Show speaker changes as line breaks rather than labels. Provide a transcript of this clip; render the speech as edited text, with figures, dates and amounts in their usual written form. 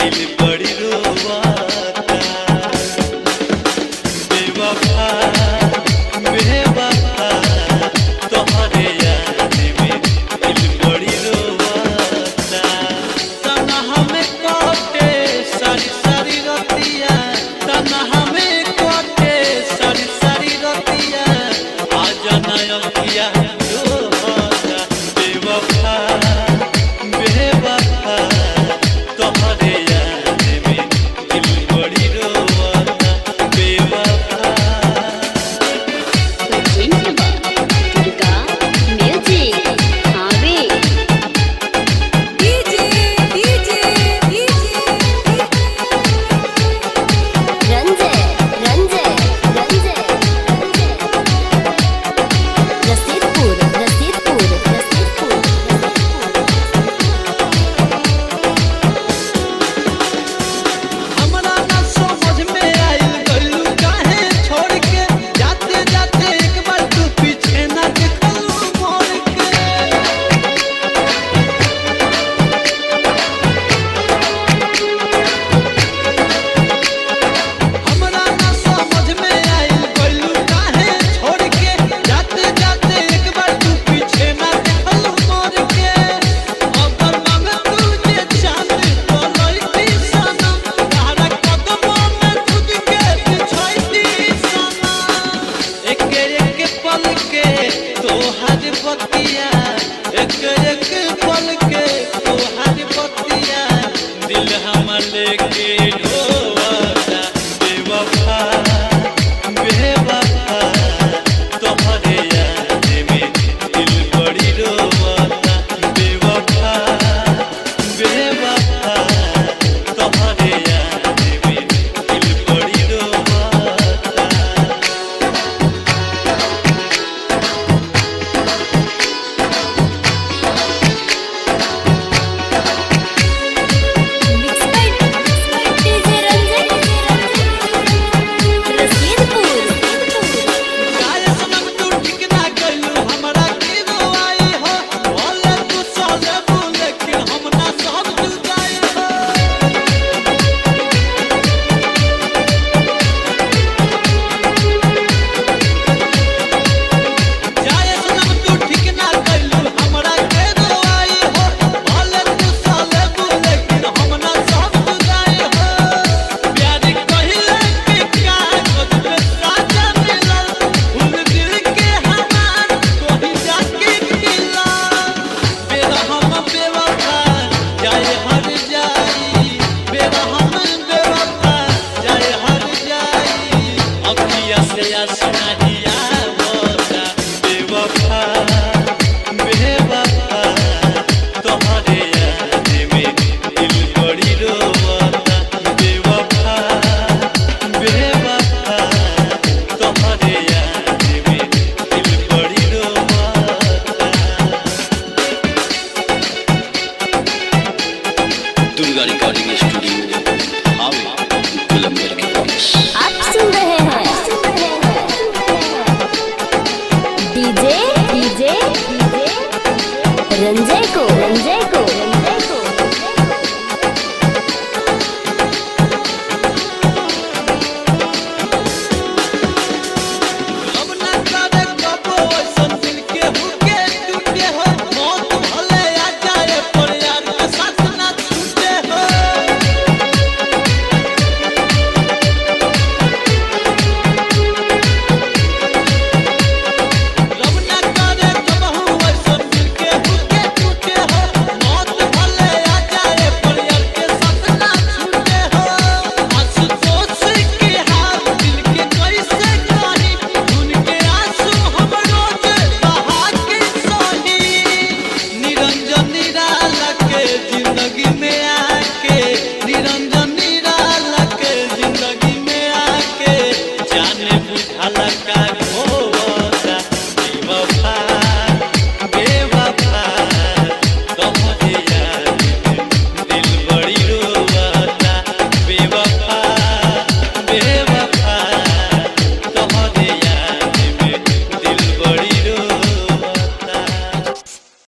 दिल बड़ी रोवाता बेवफा बेवफा तोहरे याद में दिल बड़ी रोवाता तन्हा में काटे सारी सारी रतिया तन्हा में काटे सारी सारी रतिया आजा ना अखिया रोवाता बेवफा बेवफा तोहरे याद में दिल बड़ी रोवाता बेवफा
दुर्गा म्यूजिक हावे रंजय रंजय रंजय रसीदपुर रसीदपुर रसीदपुर
हमरा ना समझ में आइल गइलू काहे छोड़ के जाते जाते एक बार तू पीछे ना देखलू मोड़ के हमरा ना समझ में आइल गइलू काहे छोड़ के जाते जाते एक बार तू पीछे ना देखलू मोड़ के अगर मांग तुझे चांद तो लईती सनम तारा कदमों में खुद के बिछाईती सनम एक एक पल के तोहार बतिया एक पल के तोहार बतिया दिल हमर लेके ढोता बेवफा बेवफा तोहरे याद में दिल बड़ी रोवाता बेवफा बेवफा तोहरे याद में दिल बड़ी रोवाता
mix by DJ Ranjay Rasidpur
गाय सनम तू ठीक ना कइलू हमरा के रोआई हो बोले तू चले बोले कि हम ना सब जुदाई हो गाय सनम तू ठीक ना कइलू हमरा के रोआई हो बोले तू चले बोले कि हम ना सब जुदाई हो प्यार कहिले के कागज पे साजा मिलल फूल दिल के हमार कोही जाके खिला बेरहम बेवफा जाए हर जाई बेरहम बेवफा जाए हर जाई अखिया से आंसू नहीं आवता बेवफा बेवफा तोहरे याद में दिल बड़ी रोवाता बेवफा बेवफा तोहरे याद में दिल बड़ी रोवाता
दुर्गा रिकॉर्डिंग स्टूडियो हावे कोलंबिया के पास।
आप सुन रहे हैं डीजे डीजे रंजय को रंजय को रंजय को
अब ना करे कबो ऐसन दिल के हुके टूटे हो मौत भले आ जाए पर यार के साथ ना छूटे हो अब ना करे कबो ऐसन दिल के हुके टूटे हो मौत भले आ जाए पर यार के साथ ना छूटे हो आशुतोष के हाथ दिल के कैसे कही उनके आंसू हम रोज बहा के सही निरंजन निराला के जिंदगी में आके निरंजन निराला के जिंदगी में आके जाने बुझाला का घोर